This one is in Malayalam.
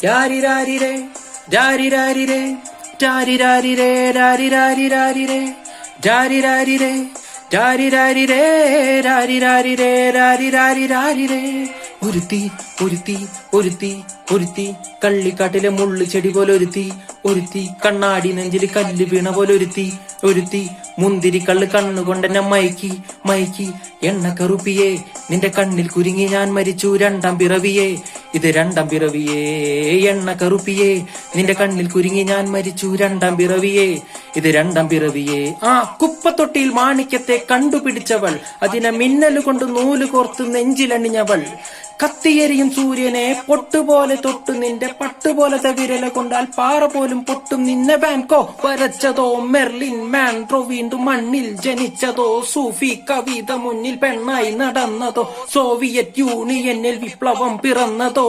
രാരിരാരിരേ രാരിരാരിരേ രാരിരാരിരേ രാരിരാരിരാരിരേ രാരിരാരിരേ രാരിരാരിരേ രാരിരാരിരേ രാരിരാരിരാരിരേ. ഒരുത്തി ഒരുത്തി ഒരുത്തി ഒരുത്തി കള്ളിക്കാട്ടിലെ മുള്ളു ചെടി പോലെ ഒരുത്തി ഒരുത്തി കണ്ണാടി നെഞ്ചില് കല്ല് വീണ പോലെ ഒരുത്തി ഒരുത്തി മുന്തിരി കള്ള് കണ്ണുകൊണ്ടെന്നെ മയക്കി മയക്കി. എണ്ണക്കറുപ്പിയേ നിന്റെ കണ്ണിൽ കുരുങ്ങി ഞാൻ മരിച്ചു രണ്ടാം പിറവിയേ ഇത് രണ്ടാം പിറവിയേ. എണ്ണക്കറുപ്പിയേ നിന്റെ കണ്ണിൽ കുരുങ്ങി ഞാൻ മരിച്ചു രണ്ടാം പിറവിയേ ഇത് രണ്ടാം പിറവിയേ. ആ കുപ്പത്തൊട്ടിയിൽ മാണിക്യത്തെ കണ്ടുപിടിച്ചവൾ, അതിനെ മിന്നല് കൊണ്ട് നൂല് കോർത്ത് നെഞ്ചിലണിഞ്ഞവൾ, കത്തിയെരിയും സൂര്യനെ പൊട്ടുപോലെ തൊട്ടു നിന്റെ പട്ടുപോലത്തെ വിരല കൊണ്ടാൽ പാറ പോലും പൊട്ടും. നിന്നെ വാൻകോ വരച്ചതോ മെർലിൻ മാൻഡ്രോ വീണ്ടും മണ്ണിൽ ജനിച്ചതോ, സൂഫി കവിത മുന്നിൽ പെണ്ണായി നടന്നതോ, സോവിയറ്റ് യൂണിയനിൽ വിപ്ലവം പിറന്നതോ.